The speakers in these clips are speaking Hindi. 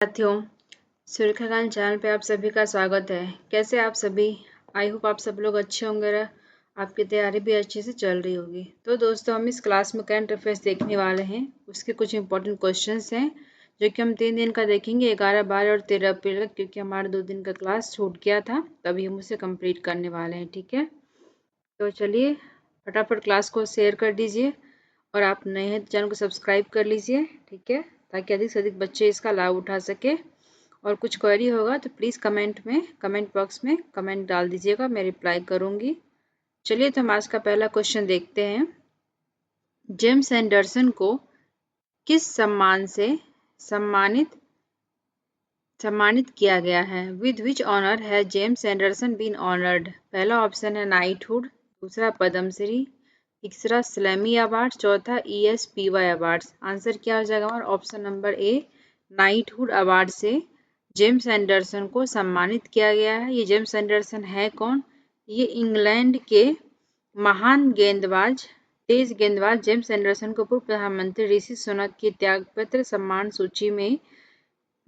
साथियों, सुरेखा खान चैनल पे आप सभी का स्वागत है। कैसे आप सभी? आई होप आप सब लोग अच्छे होंगे, आपकी तैयारी भी अच्छे से चल रही होगी। तो दोस्तों, हम इस क्लास में करंट अफेयर्स देखने वाले हैं। उसके कुछ इंपॉर्टेंट क्वेश्चंस हैं जो कि हम 3 दिन का देखेंगे, 11, 12 और 13 अप्रैल तक, क्योंकि हमारा 2 दिन का क्लास छूट गया था, तभी हम उसे कंप्लीट करने वाले हैं। ठीक है, तो चलिए फटाफट क्लास को शेयर कर दीजिए और आप नए हैं तो चैनल को सब्सक्राइब कर लीजिए। ठीक है, ताकि अधिक से अधिक बच्चे इसका लाभ उठा सके। और कुछ क्वेरी होगा तो प्लीज़ कमेंट बॉक्स में कमेंट डाल दीजिएगा, मैं रिप्लाई करूँगी। चलिए, तो हम आज का पहला क्वेश्चन देखते हैं। जेम्स एंडरसन को किस सम्मान से सम्मानित किया गया है? विद विच ऑनर है जेम्स एंडरसन बीन ऑनर्ड? पहला ऑप्शन है नाइटहुड, दूसरा पद्मश्री, तीसरा स्लैमी अवार्ड, चौथा ESPY अवार्ड्स। आंसर क्या हो जाएगा हमारा? Option number A, knighthood award से जेम्स एंडरसन को सम्मानित किया गया है। ये जेम्स एंडरसन है कौन? ये इंग्लैंड के महान तेज गेंदबाज जेम्स एंडरसन को पूर्व प्रधानमंत्री ऋषि सुनक की त्यागपत्र सम्मान सूची में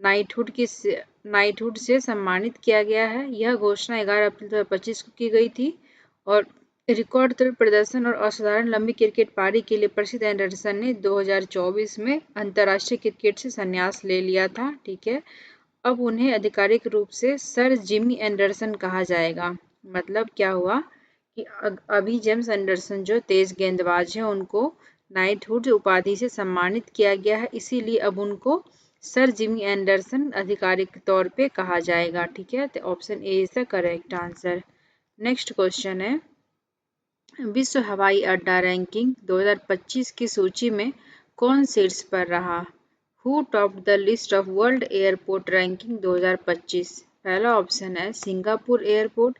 नाइटहुड से सम्मानित किया गया है। यह घोषणा 11 अप्रैल 2025 को की गई थी और रिकॉर्ड तोड़ प्रदर्शन और असाधारण लंबी क्रिकेट पारी के लिए प्रसिद्ध एंडरसन ने 2024 में अंतर्राष्ट्रीय क्रिकेट से संन्यास ले लिया था। ठीक है, अब उन्हें आधिकारिक रूप से सर जिमी एंडरसन कहा जाएगा। मतलब क्या हुआ कि अभी जेम्स एंडरसन जो तेज गेंदबाज हैं उनको नाइटहुड उपाधि से सम्मानित किया गया है, इसीलिए अब उनको सर जिमी एंडरसन आधिकारिक तौर पे कहा जाएगा। ठीक है, तो option A is the correct answer. Next question है, विश्व हवाई अड्डा रैंकिंग 2025 की सूची में कौन शीर्ष पर रहा? Who topped the list of world airport ranking 2025? पहला ऑप्शन है सिंगापुर एयरपोर्ट,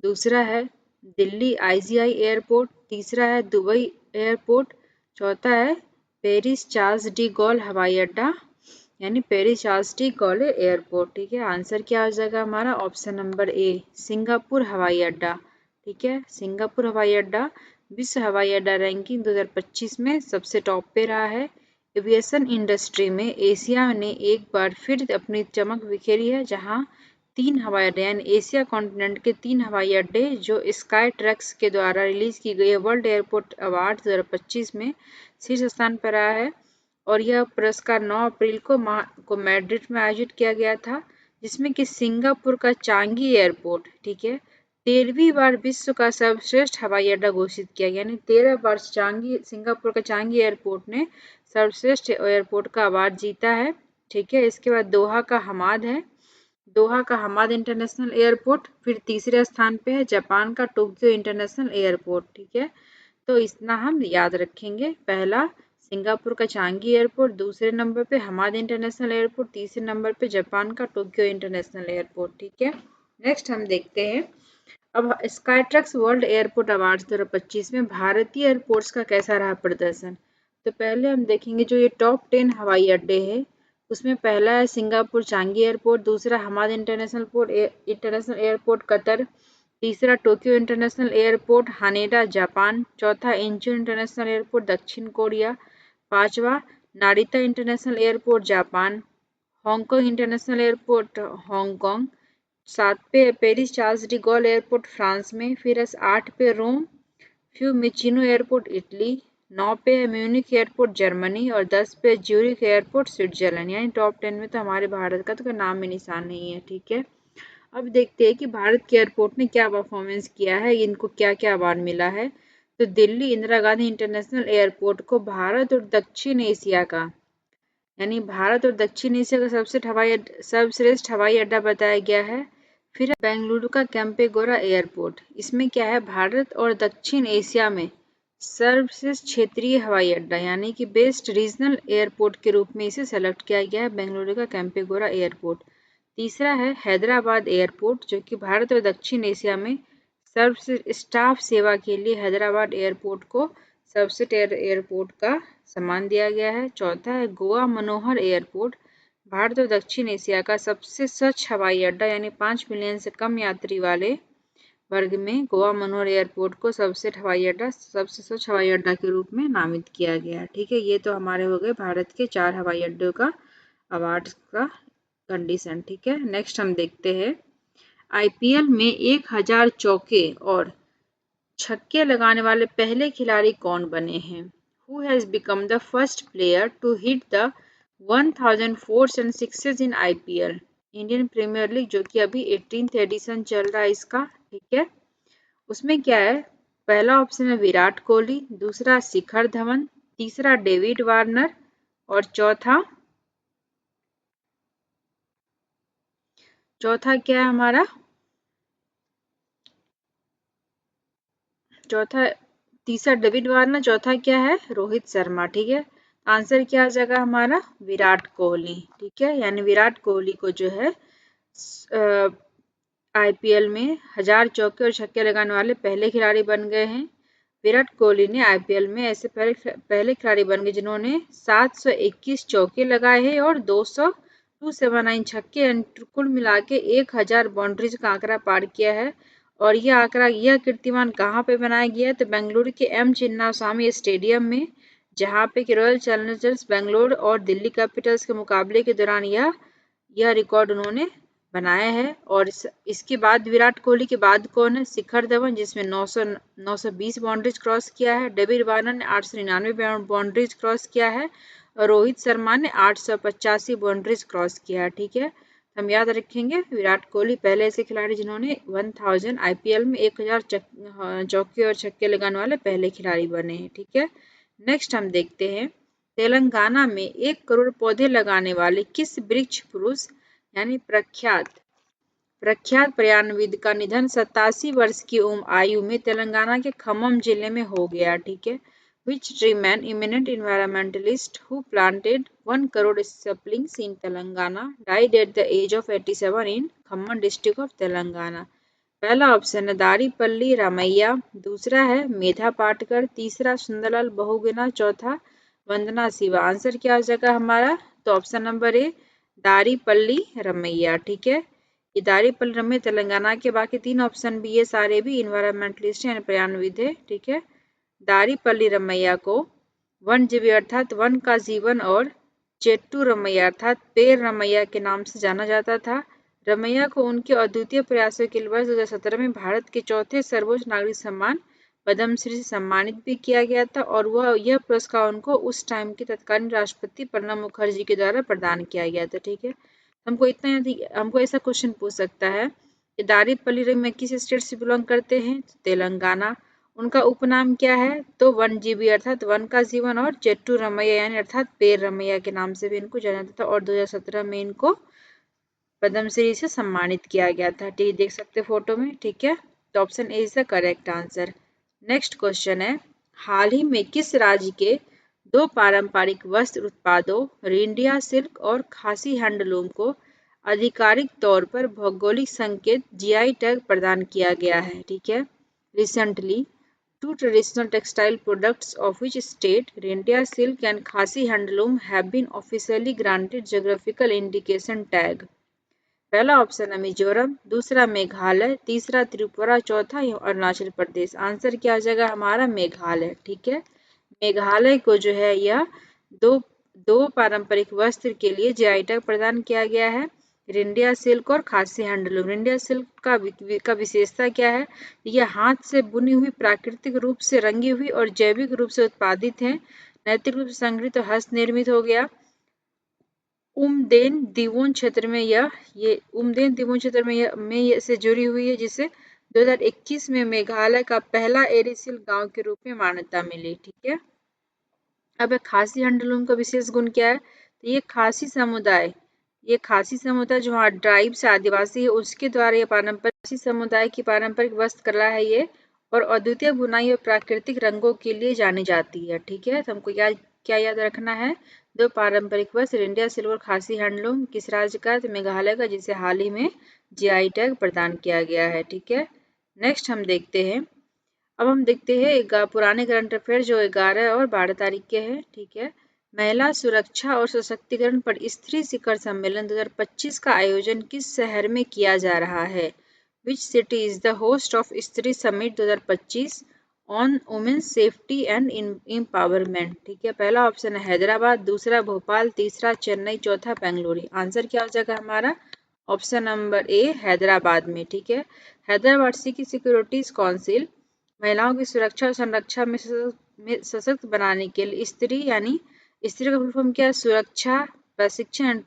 दूसरा है दिल्ली IGI एयरपोर्ट, तीसरा है दुबई एयरपोर्ट, चौथा है पेरिस चार्ल्स डी गॉल हवाई अड्डा यानी Paris Charles de Gaulle airport. ठीक है, आंसर क्या हो जाएगा हमारा? ऑप्शन नंबर ए, सिंगापुर हवाई अड्डा। ठीक है, सिंगापुर हवाई अड्डा विश्व हवाई अड्डा रैंकिंग 2025 में सबसे टॉप पे रहा है। एविएशन इंडस्ट्री में एशिया ने एक बार फिर अपनी चमक बिखेरी है, जहां 3 हवाई अड्डे यानी एशिया कॉन्टिनेंट के 3 हवाई अड्डे जो स्काई ट्रक्स के द्वारा रिलीज की गई है वर्ल्ड एयरपोर्ट अवार्ड 2025 में शीर्ष स्थान पर रहा है। और यह पुरस्कार 9 अप्रैल को मैड्रिड में आयोजित किया गया था, जिसमें कि सिंगापुर का चांगी एयरपोर्ट, ठीक है, 13वीं बार विश्व का सर्वश्रेष्ठ हवाई अड्डा घोषित किया गया। यानी 13 बार सिंगापुर का चांगी एयरपोर्ट ने सर्वश्रेष्ठ एयरपोर्ट का अवार्ड जीता है। ठीक है, इसके बाद दोहा का हमाद है, दोहा का हमाद इंटरनेशनल एयरपोर्ट। फिर तीसरे स्थान पे है जापान का टोक्यो इंटरनेशनल एयरपोर्ट। ठीक है, तो इतना हम याद रखेंगे। पहला सिंगापुर का चांगी एयरपोर्ट, दूसरे नंबर पे हमाद इंटरनेशनल एयरपोर्ट, तीसरे नंबर पे जापान का टोक्यो इंटरनेशनल एयरपोर्ट। ठीक है, नेक्स्ट हम देखते हैं अब स्काईट्रक्स वर्ल्ड एयरपोर्ट अवार्ड 2025 में भारतीय एयरपोर्ट्स का कैसा रहा प्रदर्शन। तो पहले हम देखेंगे जो ये टॉप 10 हवाई अड्डे हैं उसमें पहला है सिंगापुर चांगी एयरपोर्ट, दूसरा हमाद इंटरनेशनल एयरपोर्ट कतर, तीसरा Tokyo international airport Haneda Japan, चौथा इंचुन इंटरनेशनल एयरपोर्ट दक्षिण कोरिया, पांचवा Narita international airport Japan, Hong Kong international airport Hong Kong, 7 पे Paris Charles de Gaulle airport France में, फिर 8 पे रोम फ्यूमिचिनो एयरपोर्ट इटली, 9 पे है म्यूनिख एयरपोर्ट जर्मनी और 10 पे ज्यूरिख एयरपोर्ट स्विट्जरलैंड। यानी टॉप 10 में तो हमारे भारत का तो कोई नाम ही निशान नहीं है। ठीक है, अब देखते हैं कि भारत के एयरपोर्ट ने क्या परफॉर्मेंस किया है, इनको क्या क्या अवार्ड मिला है। तो दिल्ली इंदिरा गांधी इंटरनेशनल एयरपोर्ट को भारत और दक्षिण एशिया का यानी भारत और दक्षिण एशिया का सर्वश्रेष्ठ हवाई अड्डा बताया गया है। फिर बेंगलुरु का कैंपेगौड़ा एयरपोर्ट, इसमें क्या है भारत और दक्षिण एशिया में सर्वश्रेष्ठ क्षेत्रीय हवाई अड्डा यानी कि बेस्ट रीजनल एयरपोर्ट के रूप में इसे सेलेक्ट किया गया है, बेंगलुरु का कैंपेगौड़ा एयरपोर्ट। तीसरा है हैदराबाद एयरपोर्ट, जो कि भारत और दक्षिण एशिया में सर्वश्रेष्ठ स्टाफ सेवा के लिए हैदराबाद एयरपोर्ट को सर्वश्रेष्ठ एयरपोर्ट का सम्मान दिया गया है। चौथा है गोवा मनोहर एयरपोर्ट, भारत और दक्षिण एशिया का सबसे स्वच्छ हवाई अड्डा यानी 5 मिलियन से कम यात्री वाले वर्ग में गोवा मनोहर एयरपोर्ट को सबसे स्वच्छ हवाई अड्डा के रूप में नामित किया गया। ठीक है, ये तो हमारे हो गए भारत के 4 हवाई अड्डों का अवार्ड का कंडीशन, ठीक है। नेक्स्ट हम देखते हैं आईपीएल में 1000 चौके और छक्के लगाने वाले पहले खिलाड़ी कौन बने हैं? Who has become the first player to hit the 1000 fours and sixes in IPL? Indian Premier League, जो कि अभी 18th एडिशन चल रहा है इसका, ठीक है। उसमें क्या है, पहला ऑप्शन है विराट कोहली, दूसरा शिखर धवन, तीसरा डेविड वार्नर और चौथा क्या है हमारा, तीसरा डेविड वार्नर, चौथा क्या है, रोहित शर्मा, ठीक है। आंसर क्या आ जाएगा हमारा, विराट कोहली, ठीक है। यानी विराट कोहली को जो है आईपीएल में 1000 चौके और छक्के लगाने वाले पहले खिलाड़ी बन गए हैं। विराट कोहली ने आईपीएल में ऐसे पहले खिलाड़ी बन गए जिन्होंने 721 चौके लगाए हैं और 279 छक्के, कुल मिला के 1000 बाउंड्रीज का आंकड़ा पार किया है। और यह कीर्तिमान कहाँ पे बनाया गया है, तो बेंगलुरु के एम चिन्नास्वामी स्टेडियम में, जहाँ पे कि रॉयल चैलेंजर्स बेंगलोर और दिल्ली कैपिटल्स के मुकाबले के दौरान यह रिकॉर्ड उन्होंने बनाया है। और इसके बाद विराट कोहली के बाद कौन है, शिखर धवन, जिसमें 920 बाउंड्रीज क्रॉस किया है। डेविड वार्नर ने 899 बाउंड्रीज क्रॉस किया है और रोहित शर्मा ने 885 बाउंड्रीज क्रॉस किया है, ठीक है। हम याद रखेंगे विराट कोहली पहले ऐसे खिलाड़ी जिन्होंने 1000 आईपीएल में 1000 चौके और छक्के लगाने वाले पहले खिलाड़ी बने हैं, ठीक है। नेक्स्ट हम देखते हैं तेलंगाना में 1 करोड़ पौधे लगाने वाले किस वृक्ष पुरुष यानी प्रख्यात पर्यावरणविद का निधन 87 वर्ष की आयु में तेलंगाना के खम्मम जिले में हो गया, ठीक है। Which tree man, eminent environmentalist who planted 1 crore saplings in Telangana, died at the age of 87 in Khammam district of Telangana? पहला ऑप्शन है दारीपल्ली रामैया, दूसरा है मेधा पाटकर, तीसरा सुंदरलाल बहुगुणा, चौथा वंदना शिवा। आंसर क्या हो जाएगा हमारा, तो ऑप्शन नंबर ए दारीपल्ली रमैया, ठीक है। ये दारीपल्ली रमैया तेलंगाना के, बाकी 3 ऑप्शन भी ये सारे भी इन्वायरमेंटलिस्ट यानी पर्यावरणविद है, ठीक है। दारीपल्ली रमैया को वन जीवी अर्थात वन का जीवन और चेट्टू रमैया अर्थात पेड़ रमैया के नाम से जाना जाता था। रमैया को उनके अद्वितीय प्रयासों के लिए वर्ष 2017 में भारत के चौथे सर्वोच्च नागरिक सम्मान पद्मश्री से सम्मानित भी किया गया था और यह पुरस्कार उनको उस टाइम के तत्कालीन राष्ट्रपति प्रणब मुखर्जी के द्वारा प्रदान किया गया था, ठीक है। हमको ऐसा क्वेश्चन पूछ सकता है कि दारीपल्ली रमैया किस स्टेट से बिलोंग करते हैं, तो तेलंगाना। उनका उपनाम क्या है, तो वन जीवी अर्थात वन का जीवन और चेट्टू रमैया यानी अर्थात पेड़ रमैया के नाम से भी इनको जाना जाता था और 2017 में इनको पद्मश्री से सम्मानित किया गया था, ठीक देख सकते फोटो में, ठीक है। तो option A is the correct answer. Next question है हाल ही में किस राज्य के 2 पारंपरिक वस्त्र उत्पादों रिंडिया सिल्क और खासी हैंडलूम को आधिकारिक तौर पर भौगोलिक संकेत जीआई टैग प्रदान किया गया है, ठीक है। Recently 2 traditional textile products of which state Reindeer silk and Khasi handloom have been officially granted geographical indication tag? पहला ऑप्शन है मिजोरम, दूसरा मेघालय, तीसरा त्रिपुरा, चौथा अरुणाचल प्रदेश। आंसर क्या हो जाएगा हमारा मेघालय, ठीक है। मेघालय को जो है यह दो पारंपरिक वस्त्र के लिए जीआई टैग प्रदान किया गया है, रिंडिया सिल्क और खासी हैंडलूम। रिंडिया सिल्क का विशेषता क्या है, यह हाथ से बुनी हुई, प्राकृतिक रूप से रंगी हुई और जैविक रूप से उत्पादित है, नैतिक रूप से संग्रहित और हस्त निर्मित हो गया। उमदेन दिवोन क्षेत्र में से जुड़ी हुई है, जिसे 2021 में मेघालय का पहला एरिसिल गांव के रूप में मान्यता मिली, ठीक है। अब खासी हैंडलूम का विशेष गुण क्या है, तो ये खासी समुदाय जो वहाँ ट्राइब से आदिवासी है उसके द्वारा ये पारंपरिक समुदाय की पारंपरिक वस्त्र कला है ये, और अद्वितीय बुनाई और प्राकृतिक रंगों के लिए जानी जाती है, ठीक है। तो हमको क्या याद रखना है, 2 पारंपरिक वस्त्र इंडिया सिल्क और खासी हैंडलूम किस राज्य का, तो मेघालय का, जिसे हाल ही में जीआई टैग प्रदान किया गया है, ठीक है। नेक्स्ट हम देखते हैं पुराने करंट अफेयर जो 11 और 12 तारीख के हैं, ठीक है। महिला सुरक्षा और सशक्तिकरण पर स्त्री शिखर सम्मेलन 2025 का आयोजन किस शहर में किया जा रहा है? Which city is the host of Stree summit 2025 on women's safety and empowerment. ठीक है, पहला ऑप्शन है हैदराबाद, दूसरा भोपाल, तीसरा चेन्नई, चौथा बेंगलुरु। आंसर क्या हो जाएगा हमारा? ऑप्शन नंबर ए हैदराबाद में। ठीक है, हैदराबाद सिटी सिक्योरिटीज काउंसिल महिलाओं की सुरक्षा और संरक्षा में सशक्त बनाने के लिए स्त्री यानी स्त्री का फुल फॉर्म क्या है? सुरक्षा, प्रशिक्षण,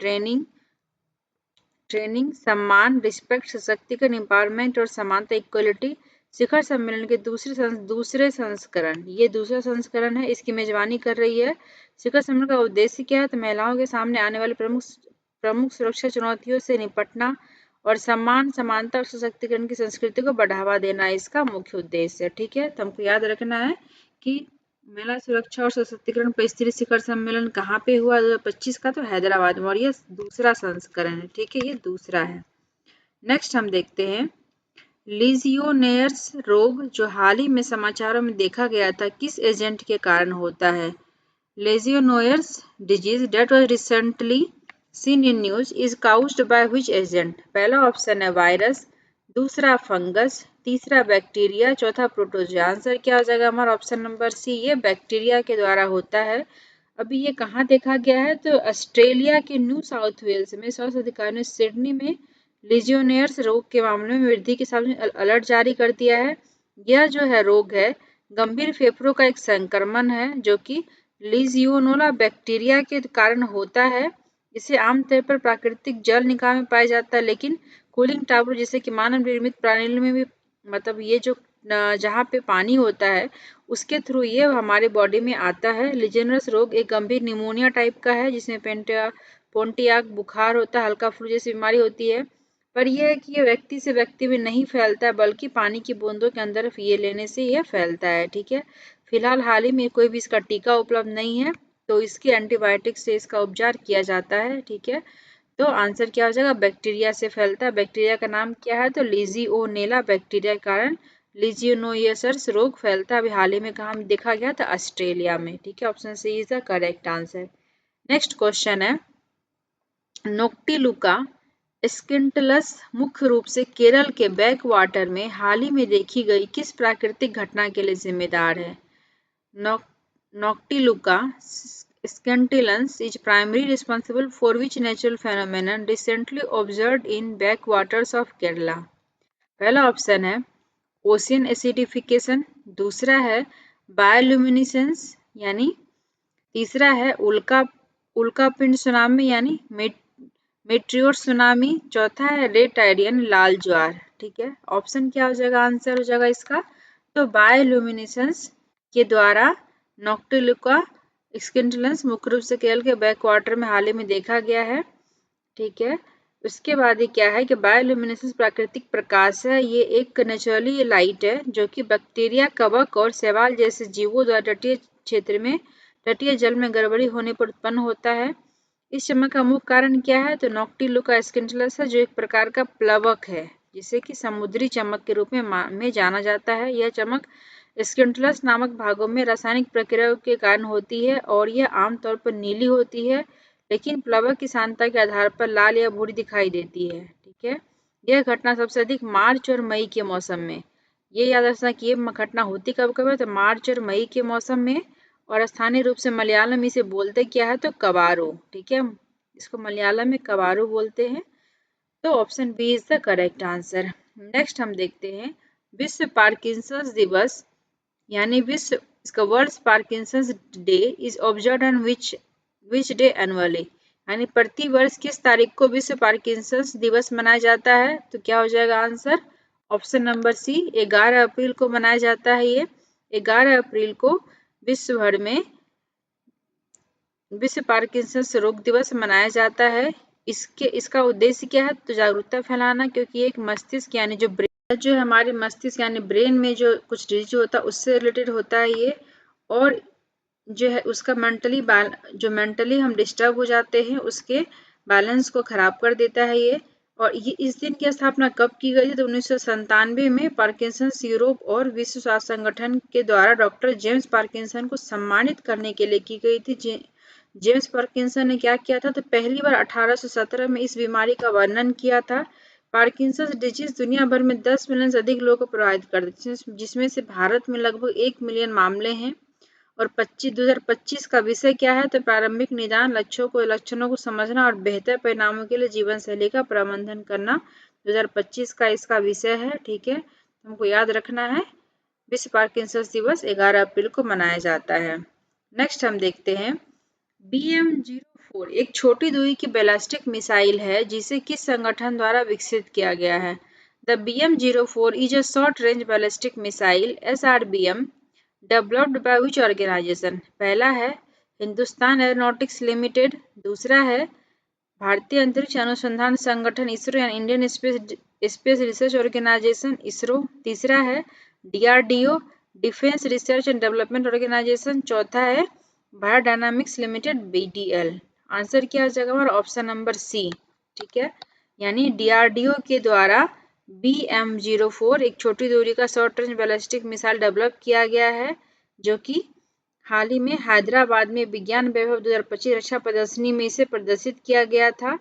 ट्रेनिंग, सम्मान, रिस्पेक्ट, सशक्तिकरण, एम्पावरमेंट और समानता, इक्वलिटी शिखर सम्मेलन के दूसरे संस्करण, ये दूसरा संस्करण है, इसकी मेजबानी कर रही है। शिखर सम्मेलन का उद्देश्य क्या है? तो महिलाओं के सामने आने वाले प्रमुख सुरक्षा चुनौतियों से निपटना और सम्मान, समानता और सशक्तिकरण की संस्कृति को बढ़ावा देना इसका मुख्य उद्देश्य है। ठीक है, तो हमको याद रखना है कि महिला सुरक्षा और सशक्तिकरण पर स्त्री शिखर सम्मेलन कहाँ पे हुआ 2025 का? तो हैदराबाद में, और ये दूसरा संस्करण है। ठीक है, ये दूसरा है। नेक्स्ट हम देखते हैं लीजियोनेयर्स रोग, जो हाल ही में समाचारों में देखा गया था, किस एजेंट के कारण होता है? Legionnaires disease that was recently seen in news is caused by which agent? पहला ऑप्शन है वायरस, दूसरा फंगस, तीसरा बैक्टीरिया, चौथा प्रोटोजोआ। आंसर क्या हो जाएगा हमारा? ऑप्शन नंबर सी, ये बैक्टीरिया के द्वारा होता है। अभी ये कहाँ देखा गया है? तो ऑस्ट्रेलिया के न्यू साउथ वेल्स में स्वास्थ्य अधिकारियों ने सिडनी में लीजियोनेयर्स रोग के मामले में वृद्धि के साथ अलर्ट जारी कर दिया है। यह जो है रोग है गंभीर फेफड़ों का एक संक्रमण है जो कि लीजियोनोला बैक्टीरिया के कारण होता है। इसे आमतौर पर प्राकृतिक जल निकाय में पाया जाता है, लेकिन कूलिंग टावर जैसे कि मानव निर्मित प्रणाली में भी, मतलब ये जो जहाँ पे पानी होता है उसके थ्रू ये हमारे बॉडी में आता है। लीजियोनेयर्स रोग एक गंभीर निमोनिया टाइप का है जिसमें पोंटियाक बुखार होता है, हल्का फ्लू जैसी बीमारी होती है, पर यह है कि ये व्यक्ति से व्यक्ति में नहीं फैलता है बल्कि पानी की बूंदों के अंदर ये लेने से यह फैलता है। ठीक है, फिलहाल हाल ही में कोई भी इसका टीका उपलब्ध नहीं है, तो इसकी एंटीबायोटिक से इसका उपचार किया जाता है। ठीक है, तो आंसर क्या हो जाएगा? बैक्टीरिया से फैलता है। बैक्टीरिया का नाम क्या है? तो लीजियोनेला बैक्टीरिया के कारण लीजियोनेयर्स रोग फैलता है। अभी हाल ही में कहाँ देखा गया था? ऑस्ट्रेलिया में। ठीक है, option C is the correct answer. Next question है नोक्टिलुका स्किंटलस मुख्य रूप से केरल के बैक वाटर में हाल ही में देखी गई किस प्राकृतिक घटना के लिए जिम्मेदार है? Noctiluca scintillans is primarily responsible for which natural phenomenon recently observed in backwaters of Kerala? पहला ऑप्शन है ओशियन एसिडिफिकेशन, दूसरा है बायोल्यूमिनेसेंस यानी, तीसरा है उल्कापिंड सुनामी यानी मेट्रियोर सुनामी, चौथा है रेड टाइड यानी लाल ज्वार। ठीक है, ऑप्शन क्या हो जाएगा? आंसर हो जाएगा इसका तो बायोल्यूमिनेसेंस के द्वारा नोक्टिलुका स्किंटलस मुख्य रूप से केरल के बैक वाटर में हाल ही में देखा गया है। ठीक है, उसके बाद ये क्या है कि बायोल्यूमिनेसेंस प्राकृतिक प्रकाश है, ये एक नेचुरली लाइट है जो कि बैक्टीरिया, कवक और शैवाल जैसे जीवों द्वारा तटीय क्षेत्र में तटीय जल में गड़बड़ी होने पर उत्पन्न होता है। इस चमक का मुख्य कारण क्या है? तो नोक्टिलुका स्किंटलस है जो एक प्रकार का प्लवक है जिसे कि समुद्री चमक के रूप में जाना जाता है। यह चमक स्किंटलस नामक भागों में रासायनिक प्रक्रियाओं के कारण होती है और यह आमतौर पर नीली होती है, लेकिन प्लवक की सांद्रता के आधार पर लाल या भूरी दिखाई देती है। ठीक है, यह घटना सबसे अधिक मार्च और मई के मौसम में, ये याद रखना कि ये घटना होती कब कब है? तो मार्च और मई के मौसम में, और स्थानीय रूप से मलयालम इसे बोलते क्या है? तो कवारो। ठीक है, इसको मलयालम में कवारो बोलते हैं। तो option B is the correct answer. Next हम देखते हैं विश्व पार्किंसंस दिवस यानी विश्व, इसका World Parkinson's Day is observed on which day annually, यानी प्रति वर्ष किस तारीख को विश्व पार्किंसंस दिवस मनाया जाता है? तो क्या हो जाएगा आंसर? ऑप्शन नंबर सी 11 अप्रैल को मनाया जाता है। ये 11 अप्रैल को विश्व भर में विश्व पार्किंसंस रोग दिवस मनाया जाता है। इसका उद्देश्य क्या है? तो जागरूकता फैलाना, क्योंकि एक मस्तिष्क यानी जो हमारे मस्तिष्क यानी ब्रेन में जो कुछ डिजीज होता है उससे रिलेटेड होता है ये, और जो है उसका मेंटली हम डिस्टर्ब हो जाते हैं उसके बैलेंस को खराब कर देता है ये। और ये इस दिन की स्थापना कब की गई थी? तो 1997 में पार्किंसंस यूरोप और विश्व स्वास्थ्य संगठन के द्वारा डॉक्टर जेम्स पार्किंसन को सम्मानित करने के लिए की गई थी। जेम्स पार्किंसन ने क्या किया था? तो पहली बार 1817 में इस बीमारी का वर्णन किया था। पार्किंसंस डिजीज दुनिया भर में 10 मिलियन से अधिक लोगों को प्रभावित करती है, जिसमें से भारत में लगभग 1 मिलियन मामले हैं। और 2025 का विषय क्या है? तो प्रारंभिक निदान, लक्षणों को समझना और बेहतर परिणामों के लिए जीवन शैली का प्रबंधन करना 2025 का इसका विषय है। ठीक है, हमको याद रखना है। विश्व पार्किंसंस दिवस 11 अप्रैल को मनाया जाता है। नेक्स्ट हम देखते हैं BM-04 एक छोटी दूरी की बैलिस्टिक मिसाइल है जिसे किस संगठन द्वारा विकसित किया गया है? The BM-04 is a short range ballistic missile SRBM developed by which organisation? पहला है हिंदुस्तान एरोनॉटिक्स लिमिटेड, दूसरा है भारतीय अंतरिक्ष अनुसंधान संगठन इसरो या Indian Space Research Organisation ISRO, तीसरा है DRDO Defence Research and Development Organisation, चौथा है Bharat Dynamics Limited BDL। Answer क्या हो जाएगा हमारा? Option number C. ठीक है, यानी DRDO के द्वारा BM-04 एक छोटी दूरी का short range ballistic missile develop किया गया है, जो कि हाल ही में हैदराबाद में विज्ञान वैभव 2025 रक्षा प्रदर्शनी में इसे प्रदर्शित किया गया था।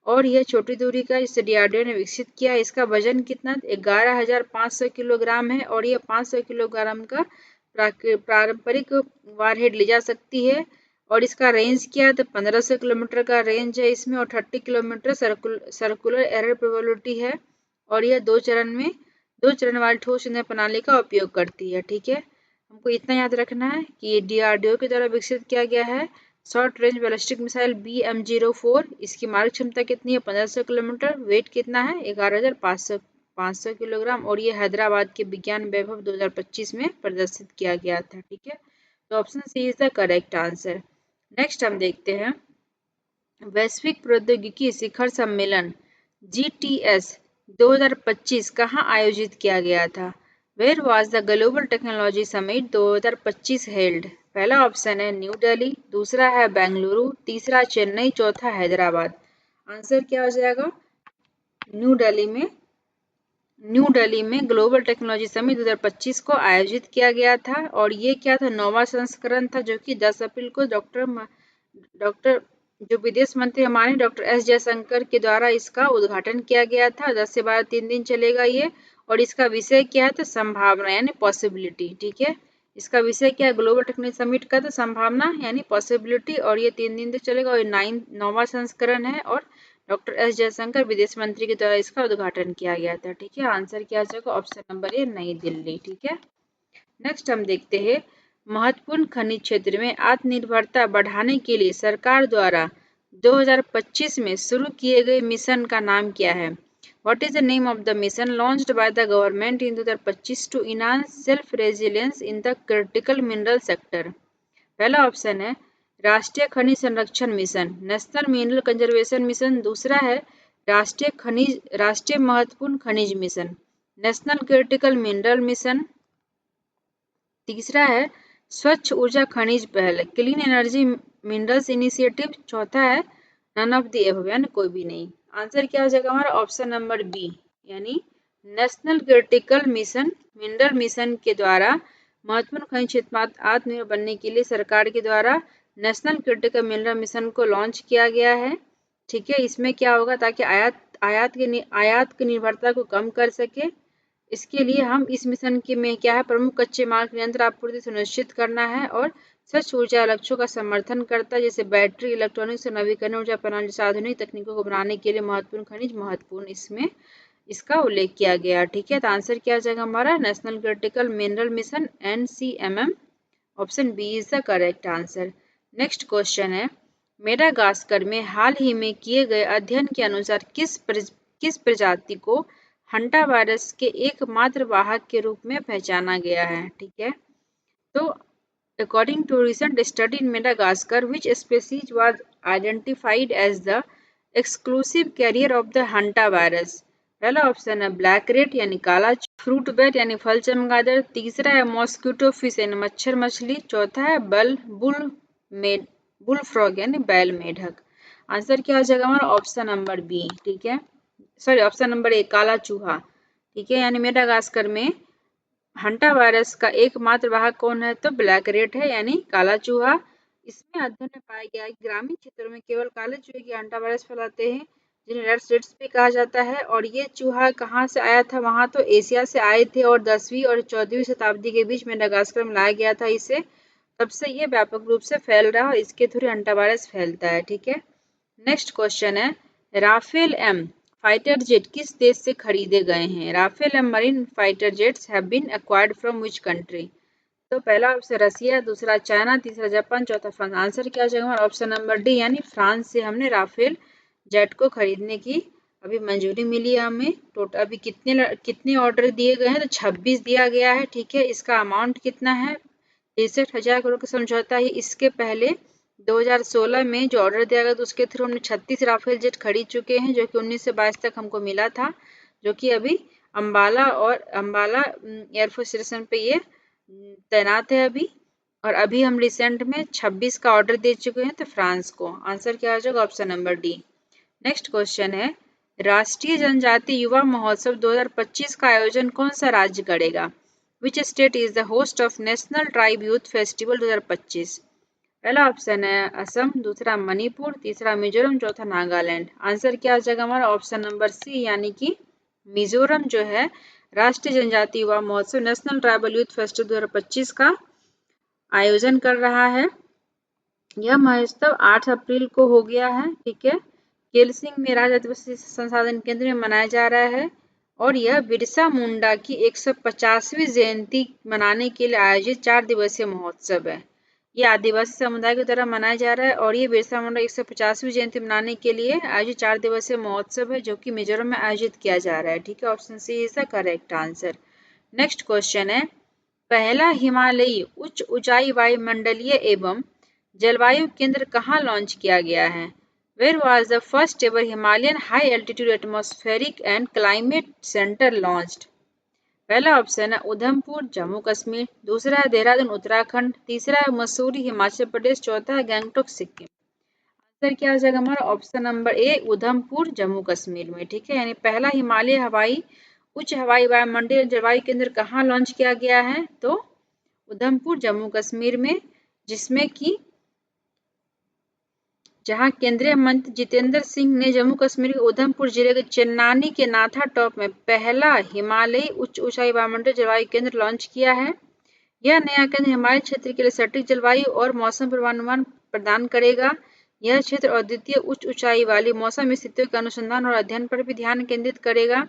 और यह छोटी दूरी का इसे DRDO ने विकसित किया। इसका वजन कितना? 11,500 किलोग्राम है और यह 500 किलोग्राम का पारंपरिक वारहेड ले जा सकती है। और इसका रेंज क्या है? तो 1500 किलोमीटर का रेंज है इसमें और 30 किलोमीटर सर्कुलर एरर प्रोबेबिलिटी है। और यह दो चरण वाली ठोस ईंधन प्रणाली का उपयोग करती है। ठीक है, हमको इतना याद रखना है कि ये DRDO के द्वारा विकसित किया गया है short range ballistic missile BM-04। इसकी मारक क्षमता कितनी है? 1500 किलोमीटर। वेट कितना है? 11,500 किलोग्राम। और ये हैदराबाद के विज्ञान वैभव 2025 में प्रदर्शित किया गया था। ठीक है, तो option C is the correct answer. Next हम देखते हैं वैश्विक प्रौद्योगिकी शिखर सम्मेलन GTS 2025 कहाँ आयोजित किया गया था? Where was the global technology summit 2025 held? पहला ऑप्शन है न्यू दिल्ली, दूसरा है बेंगलुरु, तीसरा चेन्नई, चौथा हैदराबाद। आंसर क्या हो जाएगा? न्यू दिल्ली में ग्लोबल टेक्नोलॉजी समिट 2025 को आयोजित किया गया था। और ये क्या था? 9वां संस्करण था, जो कि 10 अप्रैल को डॉक्टर जो विदेश मंत्री हमारे डॉक्टर S जयशंकर के द्वारा इसका उद्घाटन किया गया था। 10 से 12 3 दिन चलेगा ये। और इसका विषय क्या है? तो संभावना यानी पॉसिबिलिटी। ठीक है, इसका विषय क्या है ग्लोबल टेक्नोलॉजी समिट का? तो संभावना यानी पॉसिबिलिटी। और ये 3 दिन तक चलेगा और 9वां संस्करण है। और डॉक्टर S जयशंकर विदेश मंत्री के द्वारा इसका उद्घाटन किया गया था। ठीक है, आंसर क्या हो जाएगा? ऑप्शन नंबर ए नई दिल्ली। ठीक है, नेक्स्ट हम देखते हैं महत्वपूर्ण खनिज क्षेत्र में आत्मनिर्भरता बढ़ाने के लिए सरकार द्वारा 2025 में शुरू किए गए मिशन का नाम क्या है? What is the name of the mission launched by the government in 2025 to enhance self-resilience in the critical mineral sector? पहला ऑप्शन है राष्ट्रीय खनिज संरक्षण mission, national mineral conservation mission, दूसरा है राष्ट्रीय महत्वपूर्ण खनिज mission, national Critical Mineral mission, तीसरा है स्वच्छ ऊर्जा खनिज पहल, क्लीन एनर्जी मिनरल्स इनिशिएटिव, चौथा है नन ऑफ द एबव यानी कोई भी नहीं। आंसर क्या हो जाएगा हमारा? ऑप्शन नंबर बी यानी national critical mission mineral mission के द्वारा महत्वपूर्ण खनिज क्षेत्र में आत्मनिर्भर बनने के लिए सरकार के द्वारा नेशनल क्रिटिकल मिनरल मिशन को लॉन्च किया गया है। ठीक है, इसमें क्या होगा ताकि आयात की निर्भरता को कम कर सके। इसके लिए हम इस मिशन के में क्या है प्रमुख कच्चे माल की निरंतर आपूर्ति सुनिश्चित करना है और स्वच्छ ऊर्जा लक्ष्यों का समर्थन करता है, जैसे बैटरी, इलेक्ट्रॉनिक्स और नवीकरणीय ऊर्जा प्रणाली जैसे आधुनिक तकनीकों को बनाने के लिए महत्वपूर्ण खनिज महत्वपूर्ण इसमें इसका उल्लेख किया गया। ठीक है, तो आंसर क्या हो जाएगा हमारा? National Critical Mineral Mission NCMM। Option B is the correct answer. Next question है मेडागास्कर में हाल ही में किए गए अध्ययन के अनुसार किस प्रजाति को हंटा वायरस के एकमात्र वाहक के रूप में पहचाना गया है? ठीक है, तो according to recent study in Madagascar which species was identified as the exclusive carrier of the hanta virus? पहला ऑप्शन है ब्लैक रेट यानी काला फ्रूट बैट यानी फल चमगादड़, तीसरा है मॉस्किटो फिश यानी मच्छर मछली, चौथा है बुल फ्रॉग यानी बैल मेढक। आंसर क्या हो जाएगा हमारा? Option number B. ठीक है, सॉरी ऑप्शन नंबर ए काला चूहा। ठीक है, यानी मेडागास्कर में हंटा वायरस का एकमात्र वाहक कौन है? तो ब्लैक रेट है यानी काला चूहा। इसमें अध्ययन में पाया गया कि ग्रामीण क्षेत्रों में केवल काले चूहे की हंटा वायरस फैलाते हैं, जिन्हें रेड स्टेट्स भी कहा जाता है। और ये चूहा कहाँ से आया था? वहाँ तो एशिया से आए थे और 10वीं और 14वीं शताब्दी के बीच मेडागास्कर में लाया गया था इसे। तब से ये व्यापक रूप से फैल रहा है और इसके थ्रू एंटावायरस फैलता है। ठीक है, नेक्स्ट क्वेश्चन है, राफेल एम फाइटर जेट किस देश से खरीदे गए हैं? Rafale M marine fighter jets have been acquired from which country? तो पहला ऑप्शन रसिया, दूसरा चाइना, तीसरा जापान, चौथा फ्रांस। आंसर क्या हो जाएगा? ऑप्शन नंबर डी यानी फ्रांस से हमने राफेल जेट को खरीदने की अभी मंजूरी मिली है हमें। टोटल अभी कितने ऑर्डर दिए गए हैं? तो 26 दिया गया है। ठीक है, इसका अमाउंट कितना है? 63,000 करोड़ का समझौता है। इसके पहले 2016 में जो ऑर्डर दिया गया तो उसके थ्रू हमने 36 राफेल जेट खरीद चुके हैं, जो कि 19 से 22 तक हमको मिला था, जो कि अभी अम्बाला एयरफोर्स स्टेशन पे ये तैनात है अभी। और अभी हम रिसेंट में 26 का ऑर्डर दे चुके हैं तो फ्रांस को। आंसर क्या हो जाएगा? Option number D. Next question है, राष्ट्रीय जनजातीय युवा महोत्सव 2025 का आयोजन कौन सा राज्य करेगा? Which state is the host of national tribe youth festival 2025? पहला ऑप्शन है असम, दूसरा मणिपुर, तीसरा मिजोरम, चौथा नागालैंड। आंसर क्या हो जाएगा हमारा? ऑप्शन नंबर सी यानी कि मिजोरम जो है राष्ट्रीय जनजातीय युवा महोत्सव नेशनल ट्राइबल यूथ फेस्टिवल 2025 का आयोजन कर रहा है। यह महोत्सव 8 अप्रैल को हो गया है। ठीक है, केलसिंग में राज्य आदिवासी संसाधन केंद्र में मनाया जा रहा है और यह बिरसा मुंडा की 150वीं जयंती मनाने के लिए आयोजित 4 दिवसीय महोत्सव है। ये आदिवासी समुदाय की तरह मनाया जा रहा है और ये बिरसा मुंडा 150वीं जयंती मनाने के लिए आयोजित 4 दिवसीय महोत्सव है, जो कि मिजोरम में आयोजित किया जा रहा है। ठीक है, option C is the correct answer. Next question है, पहला हिमालयी उच्च ऊंचाई वायुमंडलीय एवं जलवायु केंद्र कहाँ लॉन्च किया गया है? Where was the first ever Himalayan high altitude atmospheric and climate center launched? पहला ऑप्शन है उधमपुर जम्मू कश्मीर, दूसरा है देहरादून उत्तराखंड, तीसरा है मसूरी हिमाचल प्रदेश, चौथा है गंगटोक सिक्किम। आंसर क्या हो जाएगा हमारा? Option number A Udhampur Jammu Kashmir में। ठीक है, यानी पहला हिमालय उच्च हवाई वायुमंडलीय जलवायु केंद्र कहाँ लॉन्च किया गया है? तो उधमपुर जम्मू कश्मीर में, जिसमें कि जहां केंद्रीय मंत्री जितेंद्र सिंह ने जम्मू कश्मीर के उधमपुर जिले के चेन्नानी के नाथा टॉप में पहला हिमालयी उच्च ऊंचाई वायुमंडलीय जलवायु केंद्र लॉन्च किया है। यह नया केंद्र हिमालय क्षेत्र के लिए सटीक जलवायु और मौसम पूर्वानुमान प्रदान करेगा। यह क्षेत्र अद्वितीय उच्च ऊंचाई वाली मौसम स्थितियों के अनुसंधान और अध्ययन पर भी ध्यान केंद्रित करेगा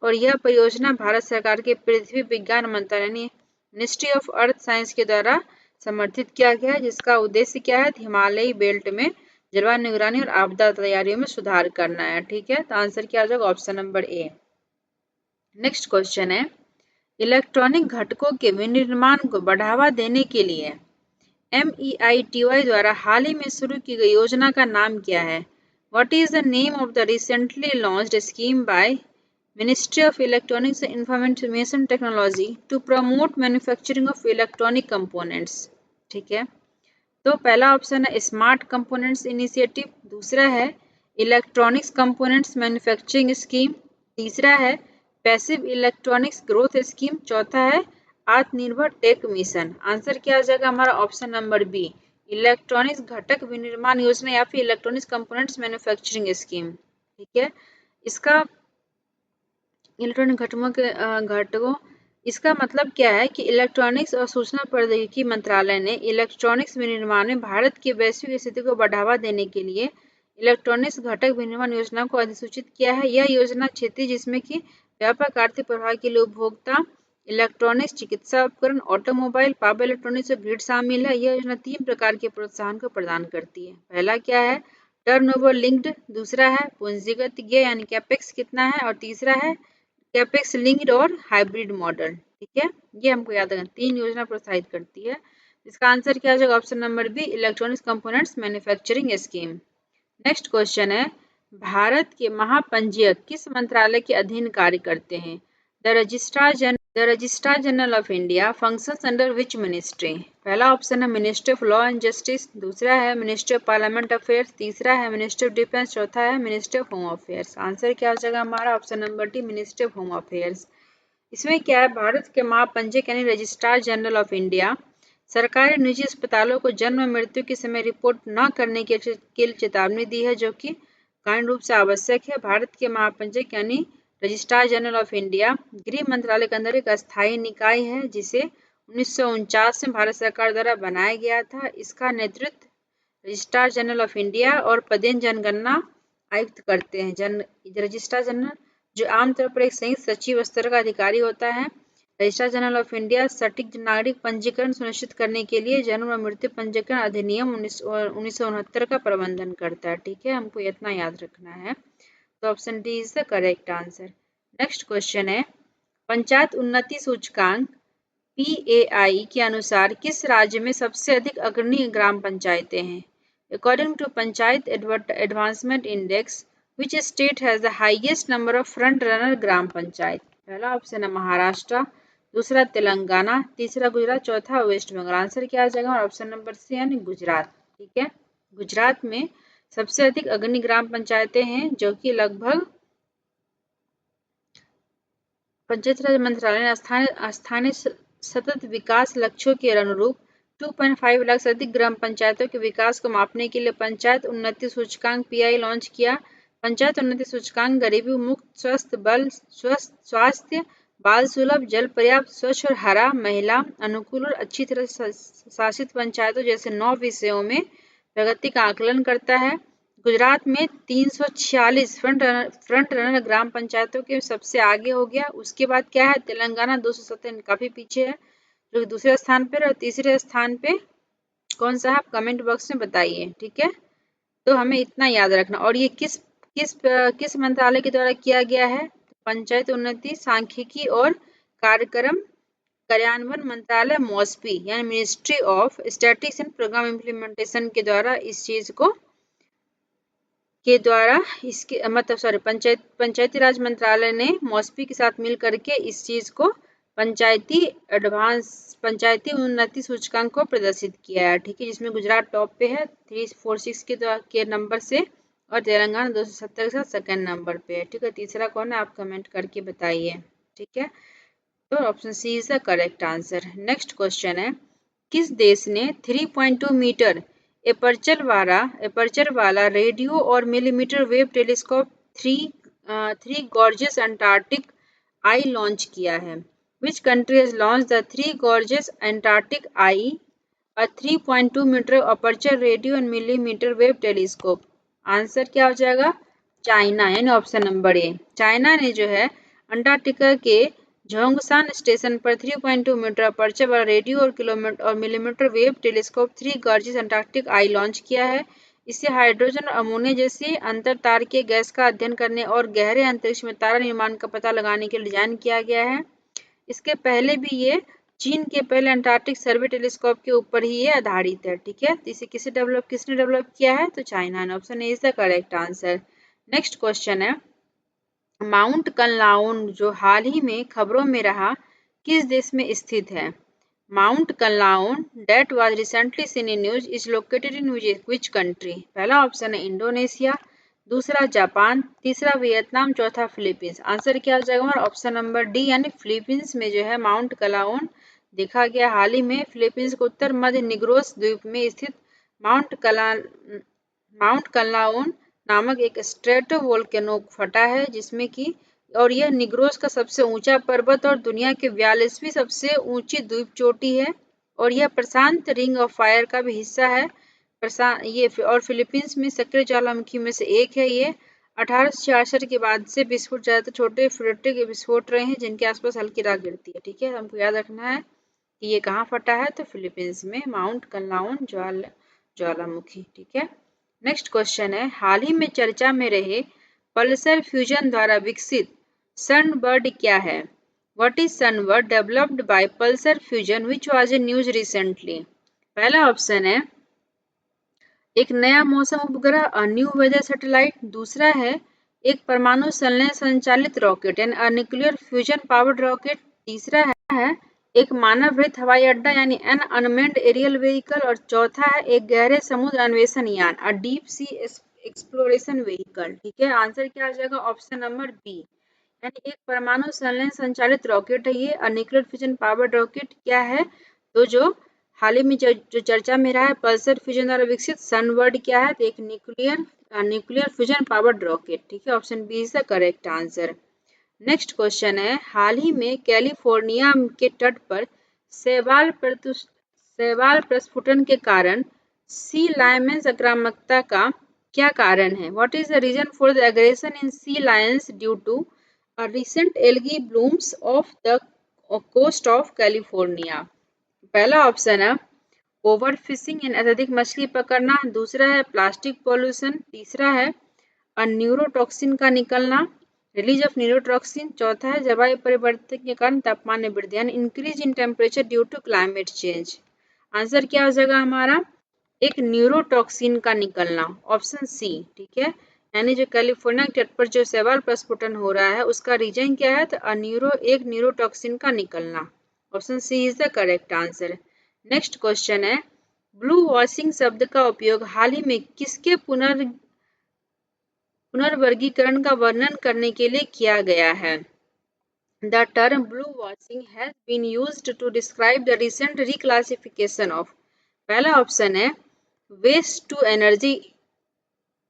और यह परियोजना भारत सरकार के पृथ्वी विज्ञान मंत्रालय मिनिस्ट्री ऑफ अर्थ साइंस के द्वारा समर्थित किया गया है, जिसका उद्देश्य क्या है? हिमालयी बेल्ट में जलवायु निगरानी और आपदा तैयारियों में सुधार करना है। ठीक है, तो आंसर क्या हो जाएगा? Option number A. Next question है, इलेक्ट्रॉनिक घटकों के विनिर्माण को बढ़ावा देने के लिए MEITY द्वारा हाल ही में शुरू की गई योजना का नाम क्या है? What is the name of the recently launched scheme by Ministry of Electronics and Information Technology to promote manufacturing of electronic components? ठीक है, तो पहला ऑप्शन है स्मार्ट कंपोनेंट्स इनिशिएटिव, दूसरा है इलेक्ट्रॉनिक्स कंपोनेंट्स मैन्युफैक्चरिंग स्कीम, तीसरा है पैसिव इलेक्ट्रॉनिक्स ग्रोथ स्कीम, चौथा है आत्मनिर्भर टेक मिशन। आंसर क्या आ जाएगा हमारा? ऑप्शन नंबर बी इलेक्ट्रॉनिक्स घटक विनिर्माण योजना या फिर इलेक्ट्रॉनिक्स कंपोनेंट्स मैन्युफैक्चरिंग स्कीम। ठीक है, इसका इलेक्ट्रॉनिक घटकों इसका मतलब क्या है कि इलेक्ट्रॉनिक्स और सूचना प्रौद्योगिकी मंत्रालय ने इलेक्ट्रॉनिक्स विनिर्माण में भारत की वैश्विक स्थिति को बढ़ावा देने के लिए इलेक्ट्रॉनिक्स घटक विनिर्माण योजना को अधिसूचित किया है। यह योजना क्षेत्रीय जिसमें कि व्यापक आर्थिक प्रभाव के लिए उपभोक्ता इलेक्ट्रॉनिक्स, चिकित्सा उपकरण, ऑटोमोबाइल, पावर इलेक्ट्रॉनिक्स और ग्रिड शामिल है। यह योजना 3 प्रकार के प्रोत्साहन को प्रदान करती है। पहला क्या है? टर्नओवर लिंक्ड, दूसरा है पूंजीगत व्यय यानी कैपेक्स कितना है, और तीसरा है कैपेक्स लिंक्ड और हाइब्रिड मॉडल। ठीक है, ये हमको याद रखना, 3 योजना प्रोत्साहित करती है। इसका आंसर क्या हो जाएगा? Option number B electronics components manufacturing scheme. Next question है, भारत के महापंजीयक किस मंत्रालय के अधीन कार्य करते हैं? The registrar general of India functions under which ministry? पहला ऑप्शन है ministry of law and justice, दूसरा है मिनिस्ट्री ऑफ पार्लियामेंट अफेयर्स, तीसरा है मिनिस्ट्री ऑफ डिफेंस, चौथा है ministry of home affairs. Answer क्या हो जाएगा हमारा? Option number D ministry of home affairs. इसमें क्या है? भारत के महापंजीयक यानी रजिस्ट्रार जनरल ऑफ इंडिया सरकारी निजी अस्पतालों को जन्म मृत्यु के समय रिपोर्ट न करने के लिए चेतावनी दी है, जो कि कानूनी रूप से आवश्यक है। भारत के महापंचायत यानी रजिस्ट्रार जनरल ऑफ इंडिया गृह मंत्रालय के अंदर एक अस्थायी निकाय है जिसे 1949 में भारत सरकार द्वारा बनाया गया था। इसका नेतृत्व रजिस्ट्रार जनरल ऑफ इंडिया और पदेन जनगणना आयुक्त करते हैं। रजिस्ट्रार जनरल जो आमतौर पर एक संयुक्त सचिव स्तर का अधिकारी होता है। रजिस्ट्रार जनरल ऑफ इंडिया सटीक नागरिक पंजीकरण सुनिश्चित करने के लिए जन्म और मृत्यु पंजीकरण अधिनियम 1969 का प्रबंधन करता है। ठीक है, हमको इतना याद रखना है। तो option D is the correct answer. Next question है, पंचायत उन्नति सूचकांक PAI के अनुसार किस राज्य में सबसे अधिक अग्रणी ग्राम पंचायतें हैं? According to Panchayat Advancement Index, which state has the highest number of front runner ग्राम पंचायत? पहला ऑप्शन है महाराष्ट्र, दूसरा तेलंगाना, तीसरा गुजरात, चौथा वेस्ट बंगाल। आंसर क्या आ जाएगा? ऑप्शन नंबर सी यानी गुजरात। ठीक है, गुजरात में सबसे अधिक अग्रणी ग्राम पंचायतें हैं जो कि लगभग पंचायत राज मंत्रालय ने स्थानीय सतत विकास लक्ष्यों के अनुरूप 2.5 लाख से अधिक ग्राम पंचायतों के विकास को मापने के लिए पंचायत उन्नति सूचकांक PI लॉन्च किया। पंचायत उन्नति सूचकांक गरीबी मुक्त स्वास्थ्य बाल सुलभ जल पर्याप्त स्वच्छ और हरा महिला अनुकूल और अच्छी तरह शासित पंचायतों जैसे 9 विषयों में प्रगति का आकलन करता है। गुजरात में 346 फ्रंट रनर ग्राम पंचायतों के सबसे आगे हो गया। उसके बाद क्या है? तेलंगाना 217 काफी पीछे है जो कि दूसरे स्थान पर, और तीसरे स्थान पे कौन सा है आप कमेंट बॉक्स में बताइए। ठीक है, तो हमें इतना याद रखना। और ये किस मंत्रालय के द्वारा किया गया है? पंचायत उन्नति सांख्यिकी और कार्यक्रम कार्यान्वयन मंत्रालय MOSPI यानी Ministry of Statistics and Programme Implementation के द्वारा इस चीज को पंचायती राज मंत्रालय ने MOSPI के साथ मिल करके इस चीज को पंचायती उन्नति सूचकांक को प्रदर्शित किया है। ठीक है, जिसमें गुजरात टॉप पे है 346 के नंबर से और तेलंगाना 270 के साथ सेकंड नंबर पे है। ठीक है, तीसरा कौन है आप कमेंट करके बताइए। ठीक है, तो option C is the correct answer. Next question है, किस देश ने 3.2 मीटर एपर्चर वाला रेडियो और millimetre wave telescope 3 gorgeous Antarctic eye launch किया है? Which country has launched the 3 gorgeous Antarctic Eye, a 3.2 meter aperture radio and millimeter wave telescope? Answer क्या हो जाएगा? चाइना यानी ऑप्शन नंबर ए। चाइना ने जो है अंटार्कटिका के जोंगसान स्टेशन पर 3.2 मीटर अपर्चर वाला रेडियो और millimetre wave telescope 3 gorgeous Antarctic eye launch किया है। इसे हाइड्रोजन और अमोनिया जैसी अंतर तारकीय गैस का अध्ययन करने और गहरे अंतरिक्ष में तारा निर्माण का पता लगाने के लिए डिजाइन किया गया है। इसके पहले भी ये चीन के पहले अंटार्कटिक सर्वे टेलीस्कोप के ऊपर ही ये आधारित है। ठीक है, इसे किसने डेवलप किया है? तो चाइना ने। Option A is the correct answer. Next question है, माउंट कनलाउन जो हाल ही में खबरों में रहा किस देश में स्थित है? Mount Kanlaon that was recently seen in news is located in which country? पहला ऑप्शन है इंडोनेशिया, दूसरा जापान, तीसरा वियतनाम, चौथा फिलीपींस। आंसर क्या हो जाएगा? ऑप्शन नंबर डी यानी फिलीपींस में जो है माउंट कलाउन देखा गया। हाल ही में फिलीपींस के उत्तर मध्य निग्रोस द्वीप में स्थित माउंट कलाउन नामक एक स्ट्रेटोवोल्केनो फटा है जिसमें कि और यह निग्रोस का सबसे ऊंचा पर्वत और दुनिया के 42वीं सबसे ऊंची द्वीप चोटी है और यह प्रशांत रिंग ऑफ फायर का भी हिस्सा है। ये और फिलीपींस में सक्रिय ज्वालामुखी में से एक है। ये 1866 के बाद से विस्फोट ज्यादातर छोटे फ्लैट के विस्फोट रहे हैं जिनके आसपास हल्की राख गिरती है। ठीक है, हमको याद रखना है कि ये कहाँ फटा है, तो फिलीपींस में माउंट कनलाउन ज्वालामुखी। ठीक है, नेक्स्ट क्वेश्चन है, हाल ही में चर्चा में रहे पल्सर फ्यूजन द्वारा विकसित सनबर्ड क्या है? What is sunbird developed by Pulsar fusion which was in news recently? पहला ऑप्शन है एक नया मौसम उपग्रह न्यू वेदर सैटेलाइट, दूसरा है एक परमाणु संलयन संचालित रॉकेट यानी न्यूक्लियर फ्यूजन पावर्ड रॉकेट, तीसरा है एक मानव रहित हवाई अड्डा यानी एन अनमेन्ड एरियल व्हीकल और चौथा है एक गहरे समुद्र अन्वेषण यान a deep sea exploration vehicle. ठीक है, आंसर क्या आ जाएगा? ऑप्शन नंबर बी यानी एक परमाणु संलयन संचालित रॉकेट है ये न्यूक्लियर फ्यूजन पावर्ड रॉकेट। क्या है? तो जो हाल ही में जो चर्चा में रहा है पल्सर फ्यूजन द्वारा विकसित सनबर्ड क्या है? तो एक nuclear nuclear fusion powered rocket. ठीक है, option B is the correct answer. Next question है, हाल ही में कैलिफोर्निया के तट पर शैवाल प्रस्फुटन के कारण सी लायंस आक्रामकता का क्या कारण है? What is the reason for the aggression in sea lions due to recent algae blooms of the coast of California? पहला ऑप्शन है ओवर फिशिंग यानी अत्यधिक मछली पकड़ना, दूसरा है प्लास्टिक पॉल्यूशन, तीसरा है न्यूरोटॉक्सिन का निकलना, रिलीज ऑफ न्यूरोटॉक्सिन, चौथा है जलवायु परिवर्तन के कारण तापमान में वृद्धि यानी increase in temperature due to climate change. Answer क्या हो जाएगा हमारा? एक न्यूरोटॉक्सिन का निकलना, ऑप्शन सी। ठीक है, यानी जो कैलिफोर्निया के तट पर जो शैवाल प्रस्फुटन हो रहा है उसका रीजन क्या है? तो एक न्यूरोटॉक्सिन का निकलना, option C is the correct answer. Next question है, ब्लू वॉशिंग शब्द का उपयोग हाल ही में किसके पुनर्वर्गीकरण का वर्णन करने के लिए किया गया है? The term blue washing has been used to describe the recent reclassification of, पहला ऑप्शन है वेस्ट टू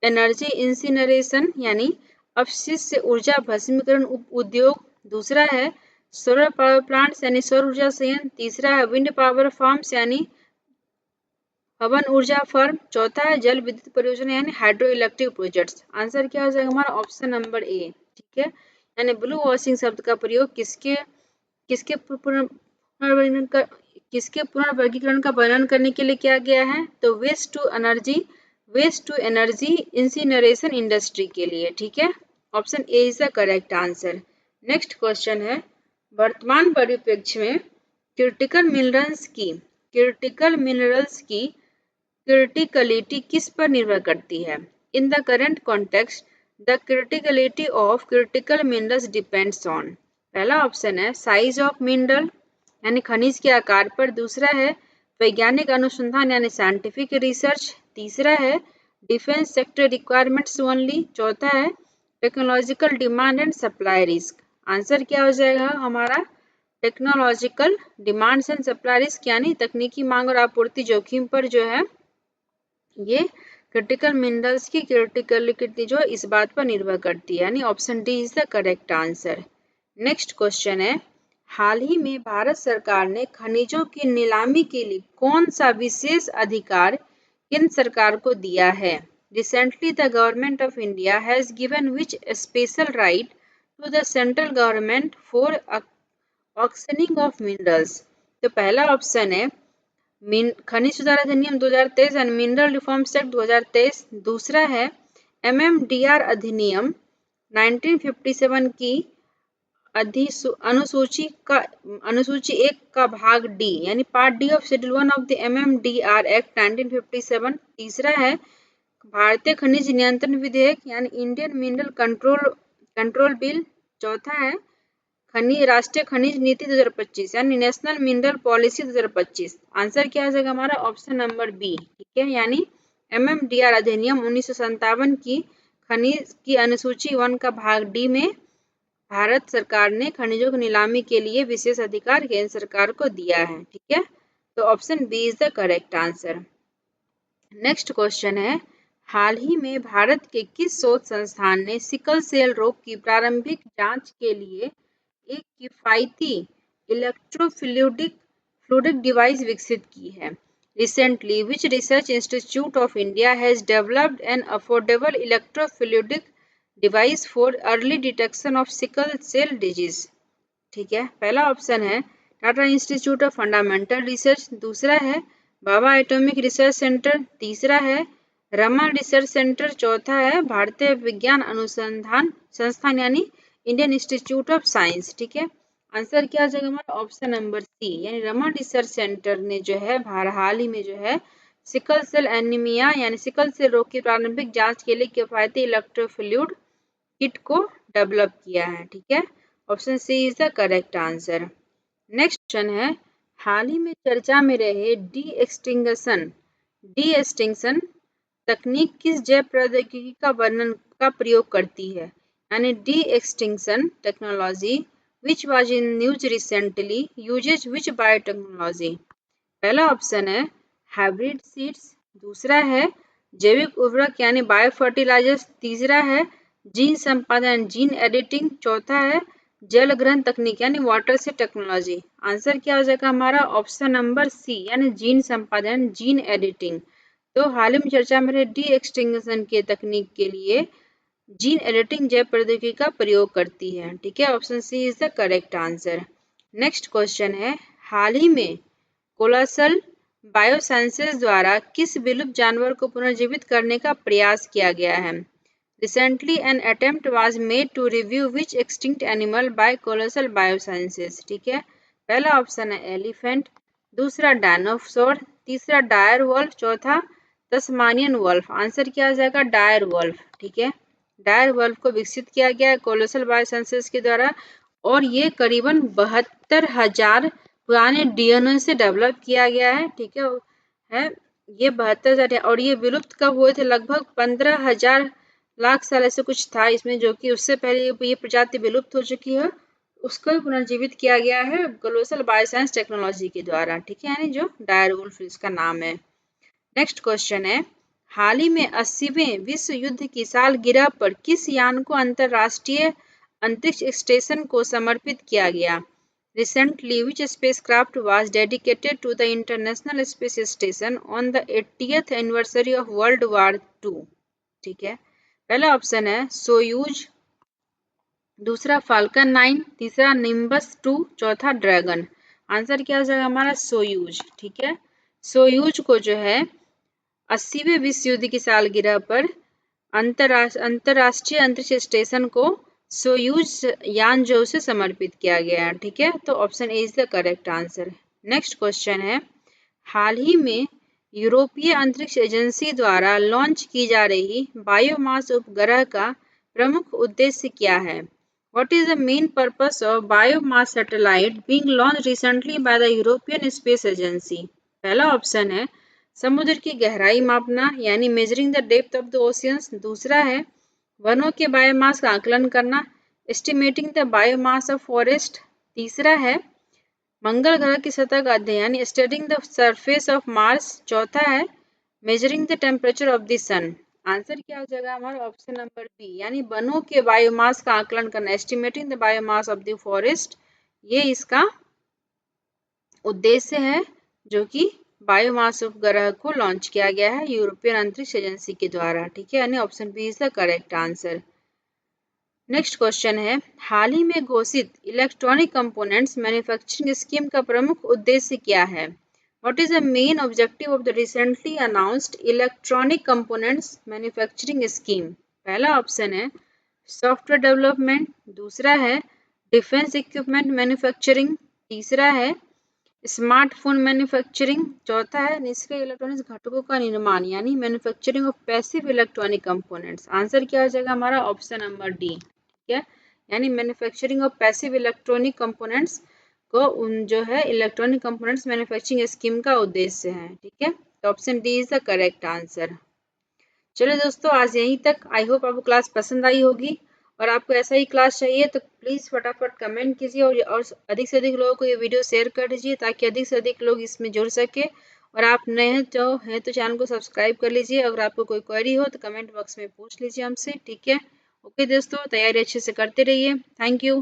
एनर्जी इंसिनरेशन यानी अपशिष्ट से ऊर्जा भस्मीकरण उद्योग, दूसरा है सोलर पावर प्लांट्स यानी सौर ऊर्जा संयंत्र, तीसरा है विंड पावर फार्म्स यानी पवन ऊर्जा फर्म, चौथा है जल विद्युत परियोजना यानी हाइड्रो इलेक्ट्रिक प्रोजेक्ट्स। आंसर क्या हो जाएगा हमारा? Option number A. ठीक है, यानी ब्लू वॉशिंग शब्द का प्रयोग किसके पुनर्वर्गीकरण का वर्णन करने के लिए किया गया है? तो waste to energy incineration industry के लिए। ठीक है, option A is the correct answer. Next question है, वर्तमान परिप्रेक्ष्य में क्रिटिकल मिनरल्स की क्रिटिकलिटी किस पर निर्भर करती है? In the current context the criticality of critical minerals depends on, पहला ऑप्शन है साइज ऑफ मिनरल यानी खनिज के आकार पर, दूसरा है वैज्ञानिक अनुसंधान यानी साइंटिफिक रिसर्च, तीसरा है डिफेंस सेक्टर रिक्वायरमेंट्स ओनली, चौथा है technological demand and supply risk. Answer क्या हो जाएगा हमारा? Technological demand and supply risk यानी तकनीकी मांग और आपूर्ति जोखिम पर जो है ये क्रिटिकल मिनरल्स की क्रिटिकलिटी जो इस बात पर निर्भर करती है, यानी option D is the correct answer. Next question है, हाल ही में भारत सरकार ने खनिजों की नीलामी के लिए कौन सा विशेष अधिकार केंद्र सरकार को दिया है? Recently the government of India has given which special right to the central government for auctioning of minerals? तो पहला ऑप्शन है खनिज सुधार अधिनियम 2023 एंड मिनरल रिफॉर्म्स एक्ट 2023, दूसरा है MMDR अधिनियम 1957 की अनुसूची 1 का भाग डी यानी part D of schedule 1 of the MMDR act 1957, तीसरा है भारतीय खनिज नियंत्रण विधेयक यानी इंडियन मिनरल कंट्रोल बिल, चौथा है राष्ट्रीय खनिज नीति 2025 यानी नेशनल मिनरल पॉलिसी 2025। आंसर क्या हो जाएगा हमारा? Option number B. ठीक है, यानी MMDR अधिनियम 1957 की खनिज की अनुसूची 1 का भाग डी में भारत सरकार ने खनिजों की नीलामी के लिए विशेष अधिकार केंद्र सरकार को दिया है। ठीक है, तो option B is the correct answer. Next question है, हाल ही में भारत के किस शोध संस्थान ने सिकल सेल रोग की प्रारंभिक जांच के लिए एक किफायती इलेक्ट्रोफ्लूइडिक डिवाइस विकसित की है? Recently which research institute of India has developed an affordable electrofluidic device for early detection of sickle cell disease? ठीक है, पहला ऑप्शन है Tata institute of fundamental research, दूसरा है बाबा एटॉमिक रिसर्च सेंटर, तीसरा है रमन रिसर्च सेंटर, चौथा है भारतीय विज्ञान अनुसंधान संस्थान यानी इंडियन इंस्टीट्यूट ऑफ साइंस। ठीक है, आंसर क्या हो जाएगा हमारा? ऑप्शन नंबर सी यानी रमन रिसर्च सेंटर ने जो है हाल ही में जो है सिकल सेल एनीमिया यानी सिकल सेल रोग की प्रारंभिक जांच के लिए किफायती इलेक्ट्रोफ्लूइड किट को डेवलप किया है। ठीक है, option C is the correct answer. Next question है, हाल ही में चर्चा में रहे डी एक्सटिंक्शन तकनीक किस जैव प्रौद्योगिकी का प्रयोग करती है? यानी de extinction technology which was in news recently uses which biotechnology? पहला ऑप्शन है हाइब्रिड सीड्स, दूसरा है जैविक उर्वरक यानी बायो फर्टिलाइजर्स, तीसरा है जीन संपादन जीन एडिटिंग, चौथा है जल ग्रहण तकनीक यानी वाटर से टेक्नोलॉजी। आंसर क्या हो जाएगा हमारा ऑप्शन नंबर सी यानी जीन संपादन जीन एडिटिंग। तो हाल ही में चर्चा में डी एक्सटिंक्शन के तकनीक के लिए जीन एडिटिंग जैव प्रौद्योगिकी का प्रयोग करती है। ठीक है, option C is the correct answer. Next question है, हाल ही में कोलोसल बायोसाइंसेज द्वारा किस विलुप्त जानवर को पुनर्जीवित करने का प्रयास किया गया है? Recently, an attempt was made to review which extinct animal by Colossal Biosciences। ठीक है, पहला ऑप्शन है एलिफेंट, दूसरा डायनासोर, तीसरा डायर वॉल्फ, चौथा तस्मानियन वॉल्फ। आंसर क्या आ जाएगा डायर वॉल्फ। ठीक है, डायर वॉल्फ को विकसित किया गया है कोलोसल बायोसाइंसेज के द्वारा और ये करीबन 72,000 पुराने डीएनए से डेवलप किया गया है। ठीक है ये 72,000 और ये विलुप्त कब हुए थे? लगभग 15,000 लाख साल ऐसे कुछ था इसमें, जो कि उससे पहले ये प्रजाति विलुप्त हो चुकी है, उसको पुनर्जीवित किया गया है कोलोसल बायोसाइंस टेक्नोलॉजी के द्वारा। ठीक है, यानी जो डायर वुल्फ इसका नाम है। नेक्स्ट क्वेश्चन है, हाल ही में 80वें विश्व युद्ध की सालगिरह पर किस यान को अंतरराष्ट्रीय अंतरिक्ष स्टेशन को समर्पित किया गया? Recently, which spacecraft was dedicated to the International Space Station on the 80th anniversary of World War II? ठीक है, पहला ऑप्शन है सोयूज, दूसरा फाल्कन 9, तीसरा निम्बस 2, चौथा ड्रैगन। आंसर क्या हो जाएगा हमारा सोयूज। ठीक है, सोयूज को जो है 80वें विश्व युद्ध की सालगिरह पर अंतरराष्ट्रीय अंतरिक्ष स्टेशन को सोयूज यान जो उसे समर्पित किया गया है। ठीक है, तो option A is the correct answer. Next question है, हाल ही में यूरोपीय अंतरिक्ष एजेंसी द्वारा लॉन्च की जा रही बायोमास उपग्रह का प्रमुख उद्देश्य क्या है? What is the main purpose of biomass satellite being launched recently by the European Space Agency? पहला ऑप्शन है समुद्र की गहराई मापना यानी measuring the depth of the oceans, दूसरा है वनों के बायोमास का आकलन करना estimating the biomass of forest, तीसरा है मंगल ग्रह की सतह का अध्ययन यानी studying the surface of Mars, चौथा है measuring the temperature of the sun. Answer क्या हो जाएगा हमारा ऑप्शन नंबर बी यानी वनों के बायोमास का आकलन करना estimating the biomass of the forest, ये इसका उद्देश्य है जो कि बायोमास उपग्रह को लॉन्च किया गया है यूरोपियन अंतरिक्ष एजेंसी के द्वारा। ठीक है, यानी option B is the correct answer. Next question है, हाल ही में घोषित इलेक्ट्रॉनिक कंपोनेंट्स मैन्युफैक्चरिंग स्कीम का प्रमुख उद्देश्य क्या है? What is the main objective of the recently announced electronic components manufacturing scheme? पहला ऑप्शन है सॉफ्टवेयर डेवलपमेंट, दूसरा है डिफेंस इक्विपमेंट मैन्युफैक्चरिंग, तीसरा है स्मार्टफोन मैन्युफैक्चरिंग, चौथा है निष्क्रिय इलेक्ट्रॉनिक्स घटकों का निर्माण यानी manufacturing of passive electronic components. Answer क्या हो जाएगा हमारा ऑप्शन नंबर डी। ठीक है, यानी manufacturing of passive electronic components को जो है इलेक्ट्रॉनिक कंपोनेंट्स मैन्युफैक्चरिंग स्कीम का उद्देश्य है। ठीक है, तो option D is the correct answer. चलो दोस्तों, आज यहीं तक। आई होप आपको क्लास पसंद आई होगी और आपको ऐसा ही क्लास चाहिए तो प्लीज़ फटाफट कमेंट कीजिए और अधिक से अधिक लोगों को ये वीडियो शेयर कर दीजिए ताकि अधिक से अधिक लोग इसमें जुड़ सके। और आप नए हैं तो चैनल को सब्सक्राइब कर लीजिए। अगर आपको कोई क्वेरी हो तो कमेंट बॉक्स में पूछ लीजिए हमसे। ठीक है, ओके दोस्तों, तैयारी अच्छे से करते रहिए। Thank you.